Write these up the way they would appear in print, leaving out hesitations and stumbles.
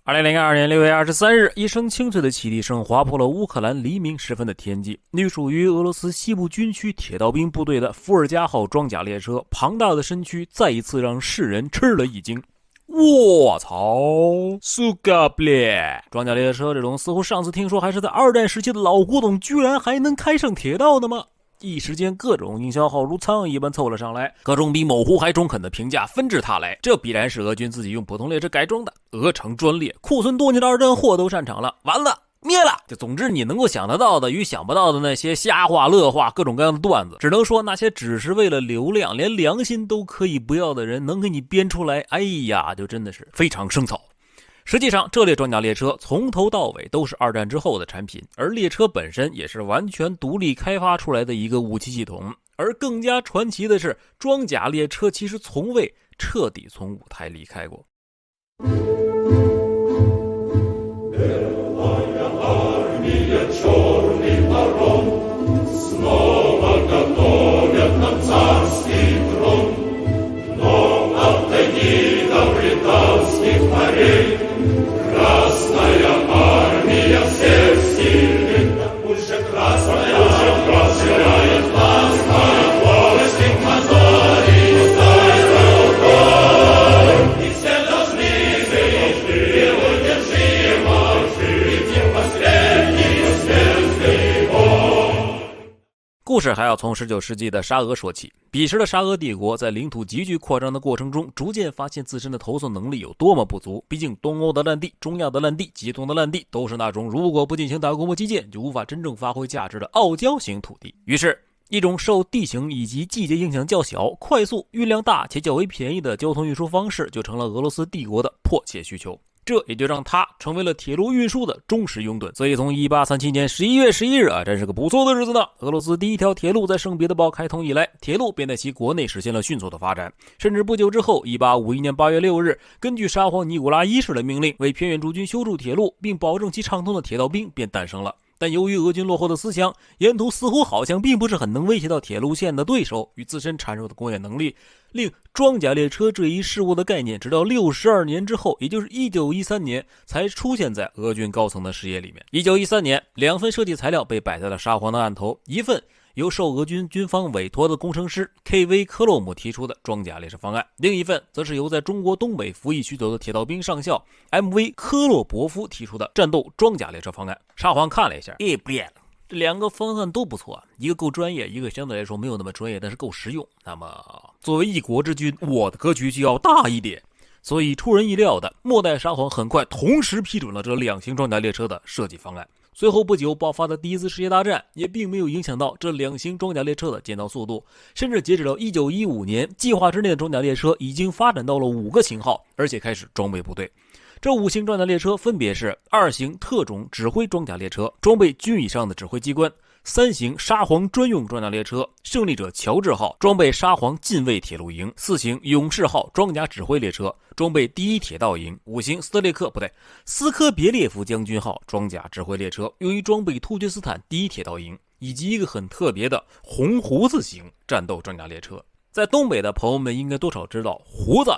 2002年6月23日，一声清脆的汽笛声划破了乌克兰黎明时分的天际。隶属于俄罗斯西部军区铁道兵部队的伏尔加号装甲列车，庞大的身躯再一次让世人吃了一惊。我操，苏嘎布列！装甲列车这种似乎上次听说还是在二战时期的老古董，居然还能开上铁道的吗？一时间，各种营销号如苍蝇一般凑了上来，各种比某乎还中肯的评价纷至沓来。这必然是俄军自己用普通列车改装的，俄城专列，库存多年的二战货都上场了，完了。灭了！就总之你能够想得到的与想不到的那些瞎话乐话各种各样的段子，只能说那些只是为了流量连良心都可以不要的人能给你编出来，哎呀，就真的是非常生草。实际上这列装甲列车从头到尾都是二战之后的产品，而列车本身也是完全独立开发出来的一个武器系统。而更加传奇的是，装甲列车其实从未彻底从舞台离开过。故事还要从19世纪的沙俄说起。彼时的沙俄帝国在领土急剧扩张的过程中，逐渐发现自身的投送能力有多么不足。毕竟东欧的烂地、中亚的烂地、极东的烂地都是那种如果不进行大规模基建就无法真正发挥价值的傲娇型土地。于是一种受地形以及季节影响较小、快速、运量大且较为便宜的交通运输方式就成了俄罗斯帝国的迫切需求。这也就让它成为了铁路运输的忠实拥趸。所以从1837年11月11日真是个不错的日子呢。俄罗斯第一条铁路在圣彼得堡开通以来，铁路便在其国内实现了迅速的发展。甚至不久之后，1851年8月6日，根据沙皇尼古拉一世的命令，为偏远驻军修筑铁路并保证其畅通的铁道兵便诞生了。但由于俄军落后的思想，沿途似乎好像并不是很能威胁到铁路线的对手与自身产生的工业能力，令装甲列车这一事物的概念直到62年之后，也就是1913年才出现在俄军高层的视野里面。1913年，2份设计材料被摆在了沙皇的案头，一份由受俄军军方委托的工程师 K.V. 科洛姆提出的装甲列车方案，另一份则是由在中国东北服役许久的铁道兵上校 M.V. 科洛伯夫提出的战斗装甲列车方案。沙皇看了一下，不练了，这两个方案都不错，一个够专业，一个相对来说没有那么专业，但是够实用。那么作为一国之君，我的格局就要大一点。所以出人意料的，末代沙皇很快同时批准了这2型装甲列车的设计方案。随后不久爆发的第一次世界大战也并没有影响到这2型装甲列车的建造速度，甚至截止到1915年，计划之内的装甲列车已经发展到了5个型号，而且开始装备部队。这5型装甲列车分别是2型特种指挥装甲列车，装备军以上的指挥机关；3型沙皇专用装甲列车胜利者乔治号，装备沙皇近卫铁路营；4型勇士号装甲指挥列车，装备第一铁道营；5型斯科别列夫将军号装甲指挥列车，用于装备突厥斯坦第一铁道营，以及一个很特别的红胡子型战斗装甲列车。在东北的朋友们应该多少知道，胡子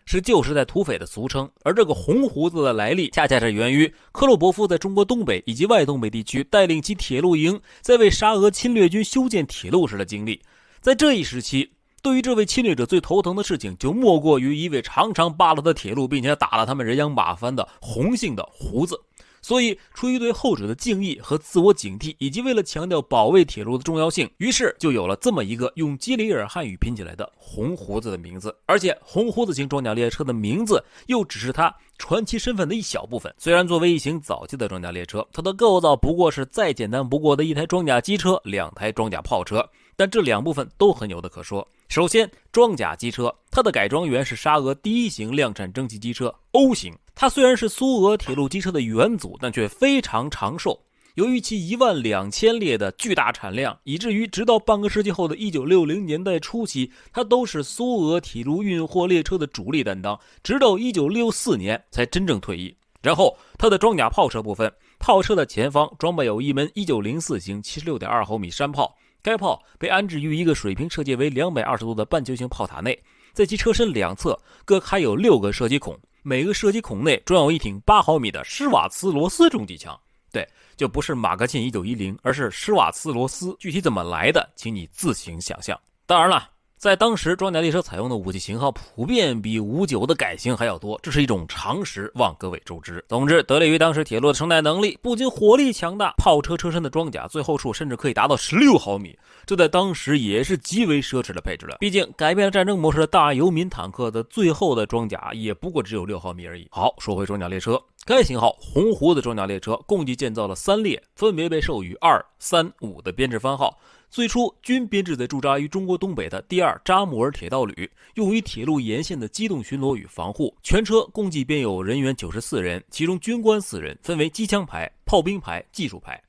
是旧时代土匪的俗称，而这个红胡子的来历恰恰是源于克洛伯夫在中国东北以及外东北地区带领其铁路营在为沙俄侵略军修建铁路时的经历。在这一时期，对于这位侵略者最头疼的事情就莫过于一位常常扒拉的铁路并且打了他们人仰马翻的红姓的胡子。所以出于对后者的敬意和自我警惕，以及为了强调保卫铁路的重要性，于是就有了这么一个用基里尔汉语拼起来的红胡子的名字。而且红胡子型装甲列车的名字又只是它传奇身份的一小部分。虽然作为一型早期的装甲列车，它的构造不过是再简单不过的一台装甲机车、2台装甲炮车，但这2部分都很有的可说。首先，装甲机车，它的改装源是沙俄第1型量产蒸汽机车 O 型。它虽然是苏俄铁路机车的元祖，但却非常长寿。由于其12000列的巨大产量，以至于直到半个世纪后的1960年代初期，它都是苏俄铁路运货列车的主力担当，直到1964年才真正退役。然后它的装甲炮车部分，炮车的前方装备有一门1904型 76.2 毫米山炮，该炮被安置于一个水平设计为220度的半球形炮塔内，在其车身2侧各开有6个射击孔，每个射击孔内装有一挺8毫米的施瓦茨罗斯重机枪。对，就不是马克沁1910，而是施瓦茨罗斯。具体怎么来的，请你自行想象。当然了，在当时装甲列车采用的武器型号普遍比59的改型还要多，这是一种常识，望各位周知。总之，得力于当时铁路的承载能力，不仅火力强大，炮车车身的装甲最后处甚至可以达到16毫米，这在当时也是极为奢侈的配置了。毕竟改变了战争模式的大游民坦克的最后的装甲也不过只有6毫米而已。好，说回装甲列车，该型号红胡子装甲列车共计建造了3列，分别被授予2、3、5的编制番号。最初均编制在驻扎于中国东北的第2扎木尔铁道旅，用于铁路沿线的机动巡逻与防护。全车共计编有人员94人，其中军官4人，分为机枪排、炮兵排、技术排。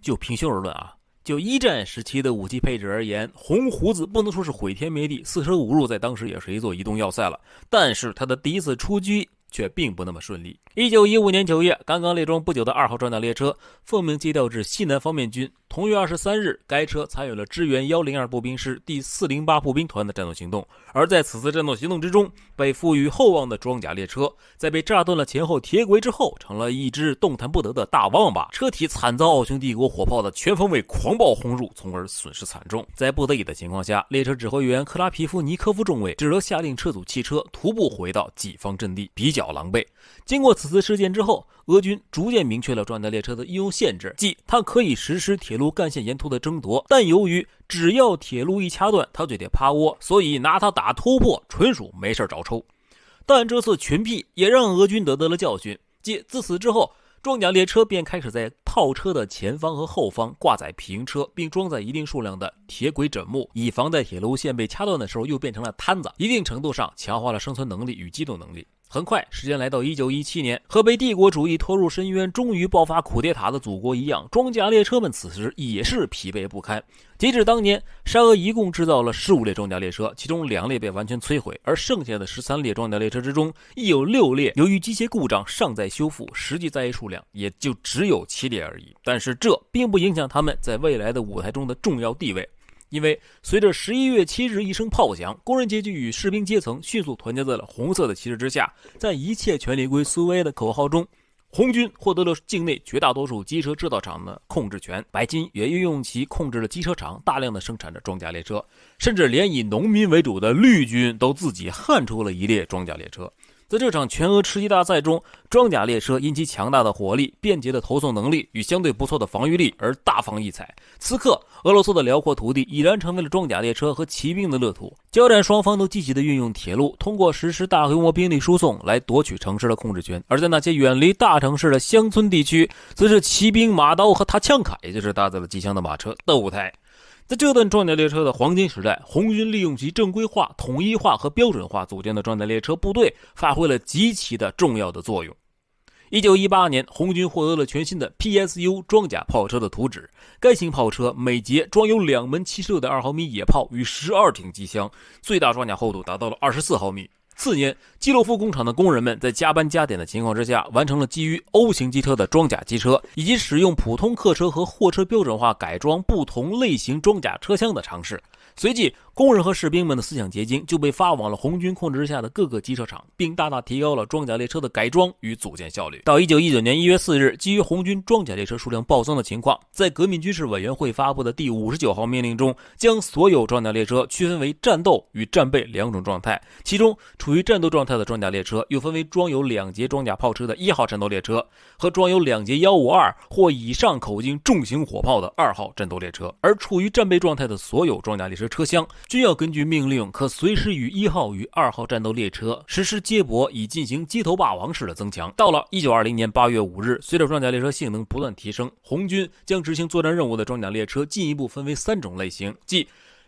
就平心而论啊，就一战时期的武器配置而言，红胡子不能说是毁天灭地，四舍五入在当时也是一座移动要塞了。但是他的第一次出击却并不那么顺利。1915年9月，刚刚列装不久的2号装甲列车奉命接调至西南方面军。同月23日，该车参与了支援102步兵师第408步兵团的战斗行动。而在此次战斗行动之中，被赋予厚望的装甲列车，在被炸断了前后铁轨之后，成了一只动弹不得的大王八，车体惨遭奥匈帝国火炮的全方位狂暴轰入，从而损失惨重。在不得已的情况下，列车指挥员克拉皮夫尼科夫中尉只得下令撤阻汽车，徒步回到己方阵地，比较狼狈。经过此次事件之后，俄军逐渐明确了装甲列车的应用限制，即它可以实施铁路干线沿途的争夺，但由于只要铁路一掐断，它就得趴窝，所以拿它打突破纯属没事找抽。但这次群辟也让俄军得到了教训，即自此之后，装甲列车便开始在炮车的前方和后方挂载平车，并装载一定数量的铁轨枕木，以防在铁路线被掐断的时候又变成了摊子，一定程度上强化了生存能力与机动能力。很快，时间来到1917年，和被帝国主义拖入深渊，终于爆发库迭塔的祖国一样，装甲列车们此时也是疲惫不堪。截至当年，沙俄一共制造了15列装甲列车，其中2列被完全摧毁，而剩下的13列装甲列车之中，亦有6列由于机械故障尚在修复，实际在役数量也就只有7列而已。但是这并不影响他们在未来的舞台中的重要地位。因为随着11月7日一声炮响，工人阶级与士兵阶层迅速团结在了红色的旗帜之下，在一切权力归苏维埃的口号中，红军获得了境内绝大多数机车制造厂的控制权，白军也运用其控制了机车厂，大量的生产着装甲列车，甚至连以农民为主的绿军都自己焊出了1列装甲列车。在这场全俄吃鸡大赛中，装甲列车因其强大的火力、便捷的投送能力与相对不错的防御力而大放异彩。此刻，俄罗斯的辽阔土地已然成为了装甲列车和骑兵的乐土。交战双方都积极地运用铁路，通过实施大规模兵力输送来夺取城市的控制权。而在那些远离大城市的乡村地区，则是骑兵、马刀和塔枪卡，也就是搭载了机枪的马车的舞台。在这段装甲列车的黄金时代，红军利用其正规化、统一化和标准化组建的装甲列车部队，发挥了极其的重要的作用。1918年，红军获得了全新的 PSU 装甲炮车的图纸。该型炮车每节装有2门76的2毫米野炮与12挺机枪，最大装甲厚度达到了24毫米。次年，基洛夫工厂的工人们在加班加点的情况之下，完成了基于 O 型机车的装甲机车，以及使用普通客车和货车标准化改装不同类型装甲车厢的尝试。随即，工人和士兵们的思想结晶就被发往了红军控制之下的各个机车厂，并大大提高了装甲列车的改装与组建效率。到1919年1月4日，基于红军装甲列车数量暴增的情况，在革命军事委员会发布的第59号命令中，将所有装甲列车区分为战斗与战备2种状态，其中处于战斗状态的装甲列车又分为装有2节装甲炮车的1号战斗列车和装有2节152或以上口径重型火炮的2号战斗列车。而处于战备状态的所有装甲列车车厢均要根据命令可随时与1号与2号战斗列车实施接驳，以进行街头霸王式的增强。到了1920年8月5日，随着装甲列车性能不断提升，红军将执行作战任务的装甲列车进一步分为3种类型，即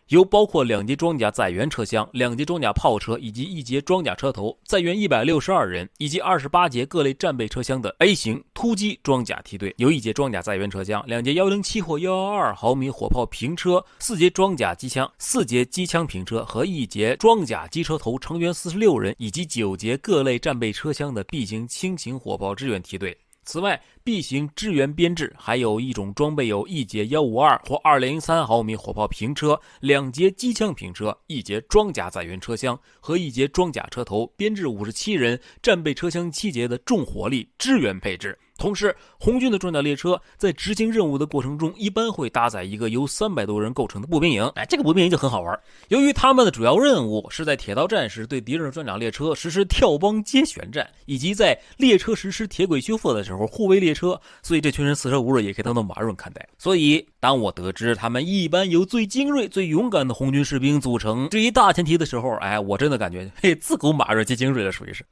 由包括2节装甲载员车厢、2节装甲炮车以及1节装甲车头，载员162人，以及28节各类战备车厢的 A 型突击装甲梯队，由1节装甲载员车厢、2节107或112毫米火炮平车、4节装甲机枪、4节机枪平车和1节装甲机车头，成员46人，以及9节各类战备车厢的 B 型轻型火炮支援梯队。此外，B 型支援编制还有一种装备有1节152或203毫米火炮平车、2节机枪平车、1节装甲载运车厢和1节装甲车头，编制57人，战备车厢7节的重火力支援配置。同时，红军的装甲列车在执行任务的过程中，一般会搭载一个由300多人构成的步兵营。这个步兵营就很好玩。由于他们的主要任务是在铁道战时对敌人的装甲列车实施跳帮接旋战，以及在列车实施铁轨修复的时候护卫列车，所以这群人四舍五入也可以当做马润看待。所以，当我得知他们一般由最精锐、最勇敢的红军士兵组成这一大前提的时候，我真的感觉自古马润皆精锐的属于是。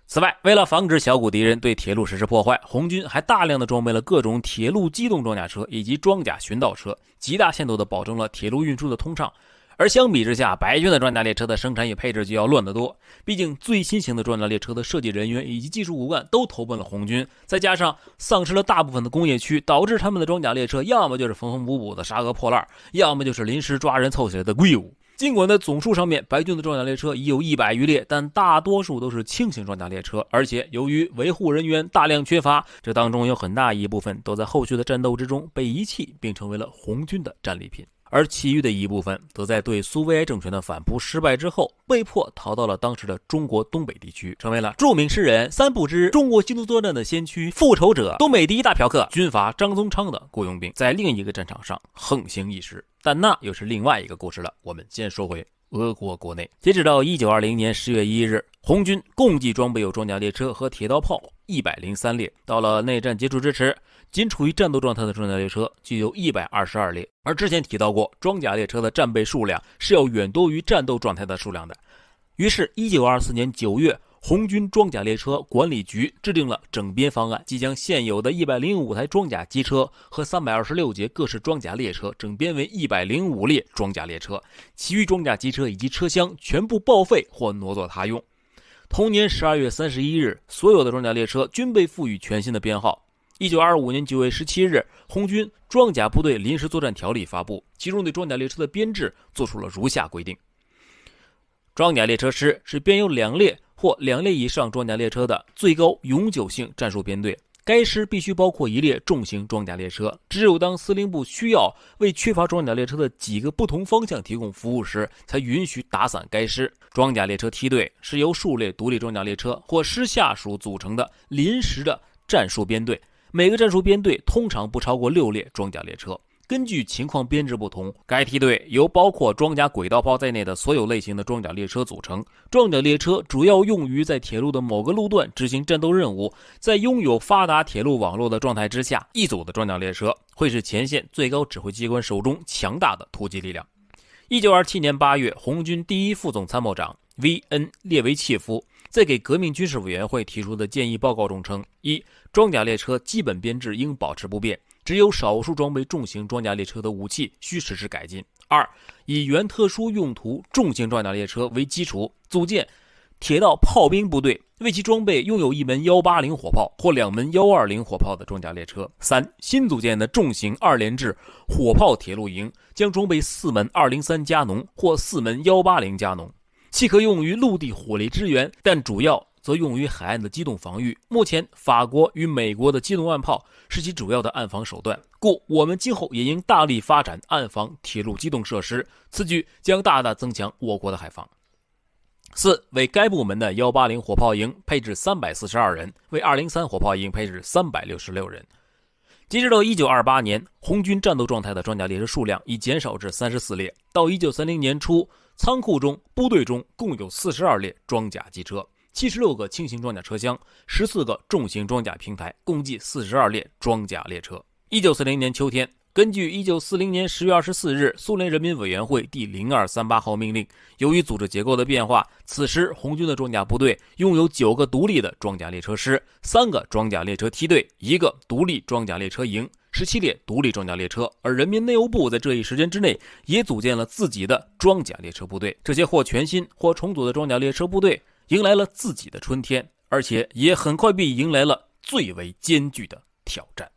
此外，为了防止小股敌人对铁路实施破坏，红军还大量的装备了各种铁路机动装甲车以及装甲巡道车，极大限度的保证了铁路运输的通畅。而相比之下，白军的装甲列车的生产与配置就要乱得多，毕竟最新型的装甲列车的设计人员以及技术骨干都投奔了红军，再加上丧失了大部分的工业区，导致他们的装甲列车要么就是缝缝补补的沙俄破烂，要么就是临时抓人凑起来的怪物。尽管在总数上面，白军的装甲列车已有100余列，但大多数都是轻型装甲列车，而且由于维护人员大量缺乏，这当中有很大一部分都在后续的战斗之中被遗弃，并成为了红军的战利品。而其余的一部分则在对苏维埃政权的反扑失败之后，被迫逃到了当时的中国东北地区，成为了著名诗人三不知中国新作战的先驱、复仇者、东北第一大嫖客、军阀张宗昌的雇佣兵，在另一个战场上横行一时。但那又是另外一个故事了。我们先说回俄国国内，截止到1920年10月1日，红军共计装备有装甲列车和铁道炮103列。到了内战结束之时，仅处于战斗状态的装甲列车就有122列。而之前提到过，装甲列车的战备数量是要远多于战斗状态的数量的。于是1924年9月，红军装甲列车管理局制定了整编方案，即将现有的105台装甲机车和326节各式装甲列车整编为105列装甲列车，其余装甲机车以及车厢全部报废或挪作他用。同年12月31日，所有的装甲列车均被赋予全新的编号。1925年9月17日，红军装甲部队临时作战条例发布，其中对装甲列车的编制做出了如下规定：装甲列车师是编有2列或2列以上装甲列车的最高永久性战术编队，该师必须包括1列重型装甲列车，只有当司令部需要为缺乏装甲列车的几个不同方向提供服务时，才允许打散该师。装甲列车梯队是由数列独立装甲列车或师下属组成的临时的战术编队，每个战术编队通常不超过6列装甲列车。根据情况编制不同，该梯队由包括装甲轨道炮在内的所有类型的装甲列车组成。装甲列车主要用于在铁路的某个路段执行战斗任务。在拥有发达铁路网络的状态之下，一组的装甲列车会是前线最高指挥机关手中强大的突击力量。1927年8月，红军第一副总参谋长 V.N. 列维切夫在给革命军事委员会提出的建议报告中称：1. 装甲列车基本编制应保持不变，只有少数装备重型装甲列车的武器需实施改进。2. 以原特殊用途重型装甲列车为基础，组建铁道炮兵部队，为其装备拥有1门180火炮或2门120火炮的装甲列车。3. 新组建的重型2连制火炮铁路营将装备4门203加农或4门180加农，其可用于陆地火力支援，但主要则用于海岸的机动防御。目前法国与美国的机动岸炮是其主要的岸防手段，故我们今后也应大力发展岸防铁路机动设施，此举将大大增强我国的海防。4. 为该部门的180火炮营配置342人，为203火炮营配置366人。截止到1928年，红军战斗状态的装甲列车数量已减少至34列。到1930年初，仓库中、部队中共有42列装甲机车，76个轻型装甲车厢，14个重型装甲平台，共计42列装甲列车。1940年秋天，根据1940年10月24日苏联人民委员会第0238号命令，由于组织结构的变化，此时红军的装甲部队拥有9个独立的装甲列车师、3个装甲列车梯队、1个独立装甲列车营、17列独立装甲列车，而人民内务部在这一时间之内也组建了自己的装甲列车部队。这些或全新或重组的装甲列车部队迎来了自己的春天，而且也很快必迎来了最为艰巨的挑战。